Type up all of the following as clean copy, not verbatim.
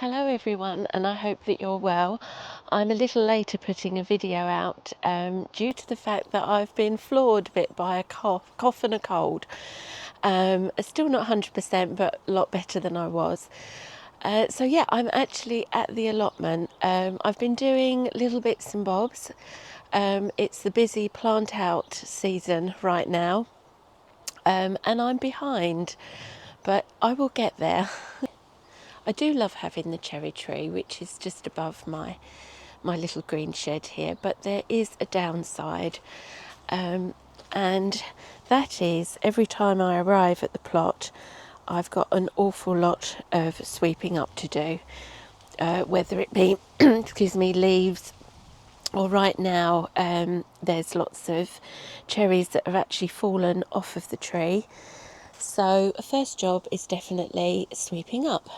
Hello everyone, and I hope that you're well. I'm a little later putting a video out due to the fact that I've been floored a bit by a cough and a cold. Still not 100%, but a lot better than I was. So yeah, I'm actually at the allotment. I've been doing little bits and bobs. It's the busy plant out season right now, and I'm behind, but I will get there. I do love having the cherry tree, which is just above my little green shed here, but there is a downside, and that is every time I arrive at the plot, I've got an awful lot of sweeping up to do, whether it be excuse me, leaves, or right now there's lots of cherries that have actually fallen off of the tree. So a first job is definitely sweeping up.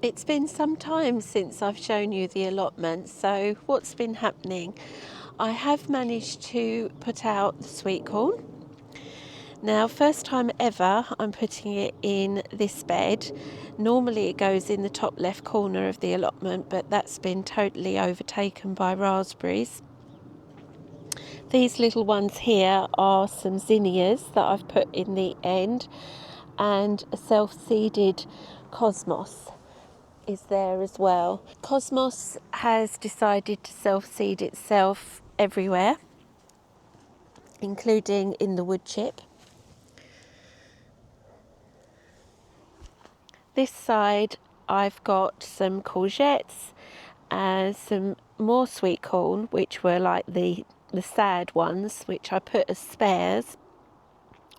It's been some time since I've shown you the allotment, so what's been happening? I have managed to put out the sweet corn. Now, first time ever, I'm putting it in this bed. Normally it goes in the top left corner of the allotment, but that's been totally overtaken by raspberries. These little ones here are some zinnias that I've put in the end, and a self-seeded cosmos is there as well. Cosmos has decided to self-seed itself everywhere, including in the wood chip. This side I've got some courgettes and some more sweet corn, which were like the sad ones, which I put as spares.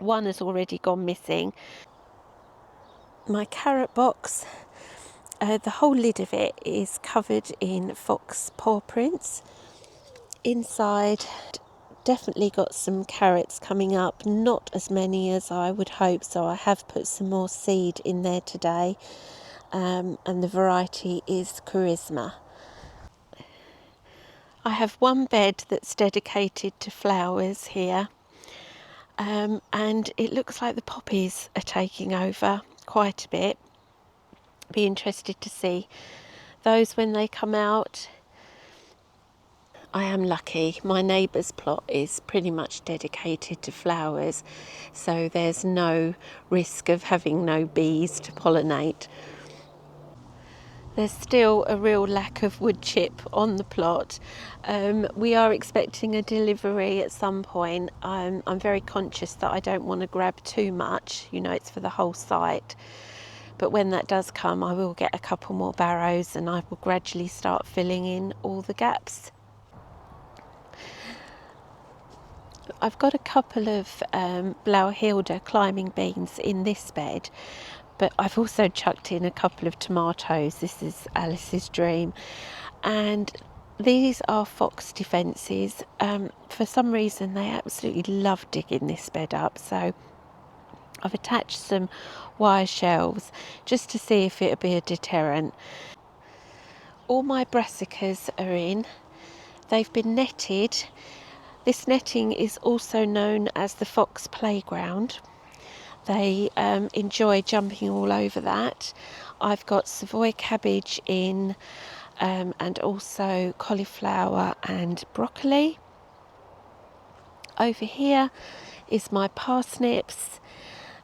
One has already gone missing. My carrot box, the whole lid of it is covered in fox paw prints. Inside, definitely got some carrots coming up, not as many as I would hope, so I have put some more seed in there today, and the variety is Charisma. I have one bed that's dedicated to flowers here, and it looks like the poppies are taking over quite a bit. Be interested to see those when they come out. I am lucky. My neighbour's plot is pretty much dedicated to flowers, so there's no risk of having no bees to pollinate. There's still a real lack of wood chip on the plot. We are expecting a delivery at some point. I'm very conscious that I don't want to grab too much, you know, it's for the whole site. But when that does come, I will get a couple more barrows and I will gradually start filling in all the gaps. I've got a couple of Blauhilde climbing beans in this bed, but I've also chucked in a couple of tomatoes. This is Alice's dream. And these are fox defences. For some reason, they absolutely love digging this bed up. So I've attached some wire shelves just to see if it'll be a deterrent. All my brassicas are in. They've been netted. This netting is also known as the fox playground. They enjoy jumping all over that. I've got Savoy cabbage in, and also cauliflower and broccoli. Over here is my parsnips.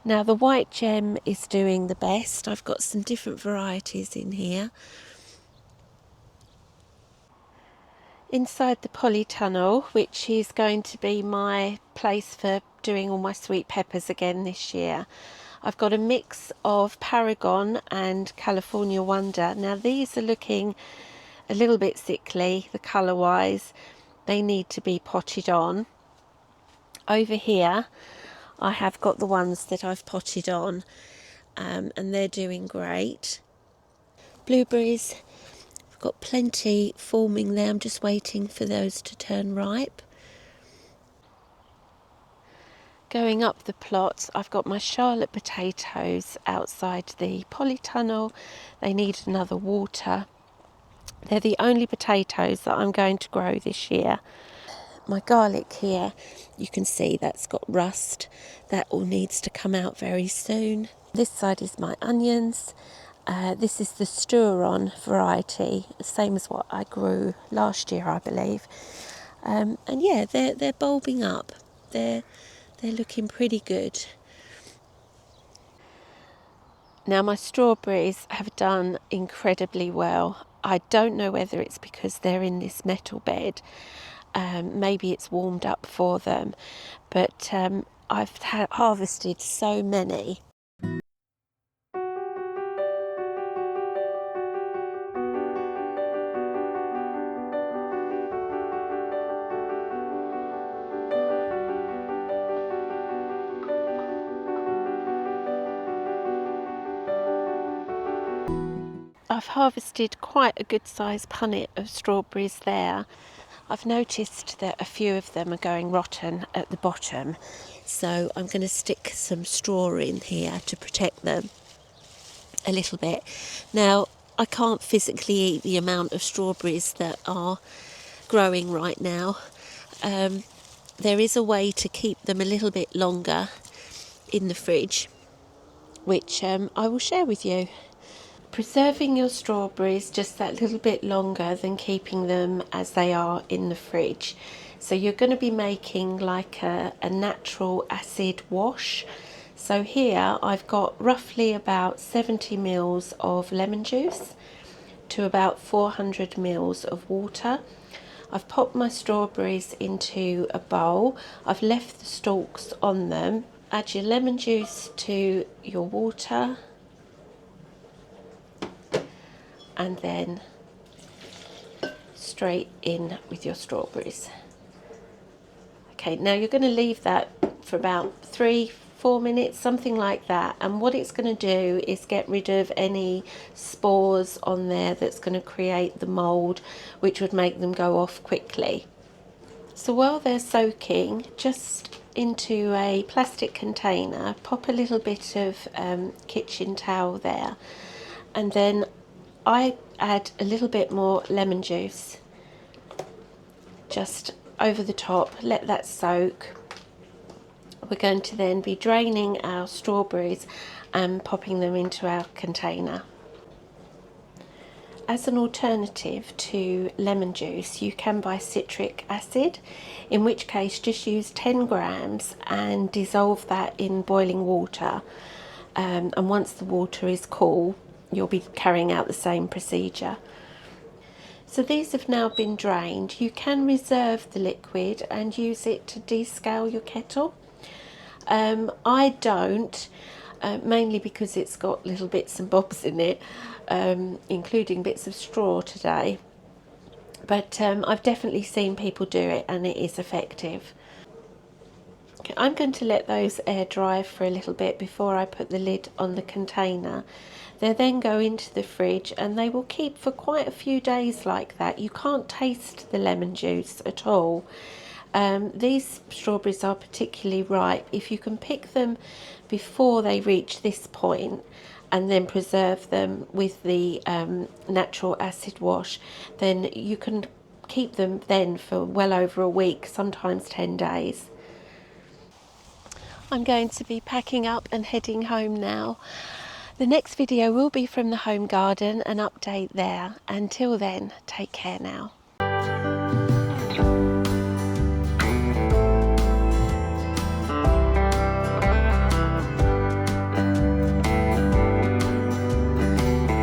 Now the white gem is doing the best. I've got some different varieties in here. inside the polytunnel, which is going to be my place for doing all my sweet peppers again this year. I've got a mix of Paragon and California Wonder. Now these are looking a little bit sickly, the colour wise. They need to be potted on. Over here I have got the ones that I've potted on, and they're doing great. Blueberries, I've got plenty forming there. I'm just waiting for those to turn ripe. Going up the plot, I've got my Charlotte potatoes outside the polytunnel. They need another water. They're the only potatoes that I'm going to grow this year. My garlic here, you can see that's got rust. That all needs to come out very soon. This side is my onions. This is the Stir-on variety, same as what I grew last year, I believe. And yeah, they're bulbing up. They're looking pretty good. Now my strawberries have done incredibly well. I don't know whether it's because they're in this metal bed. Maybe it's warmed up for them, but I've harvested so many. I've harvested quite a good sized punnet of strawberries there. I've noticed that a few of them are going rotten at the bottom, so I'm going to stick some straw in here to protect them a little bit. Now, I can't physically eat the amount of strawberries that are growing right now. There is a way to keep them a little bit longer in the fridge, which I will share with you. Preserving your strawberries just that little bit longer than keeping them as they are in the fridge. So you're going to be making like a natural acid wash. So here I've got roughly about 70 mils of lemon juice to about 400 mils of water. I've popped my strawberries into a bowl. I've left the stalks on them. Add your lemon juice to your water, and then straight in with your strawberries. Okay, now you're going to leave that for about 3-4 minutes, something like that, and what it's going to do is get rid of any spores on there that's going to create the mould, which would make them go off quickly. So while they're soaking, just into a plastic container, pop a little bit of kitchen towel there, and then I add a little bit more lemon juice just over the top, let that soak. We're going to then be draining our strawberries and popping them into our container. As an alternative to lemon juice, you can buy citric acid, in which case just use 10 grams and dissolve that in boiling water. And once the water is cool, you'll be carrying out the same procedure. So these have now been drained. You can reserve the liquid and use it to descale your kettle. I don't, mainly because it's got little bits and bobs in it, including bits of straw today. But I've definitely seen people do it and it is effective. Okay, I'm going to let those air dry for a little bit before I put the lid on the container. They then go into the fridge and they will keep for quite a few days like that. You can't taste the lemon juice at all. These strawberries are particularly ripe. If you can pick them before they reach this point and then preserve them with the natural acid wash, then you can keep them then for well over a week, sometimes 10 days. I'm going to be packing up and heading home now. The next video will be from the home garden, an update there. Until then, take care now.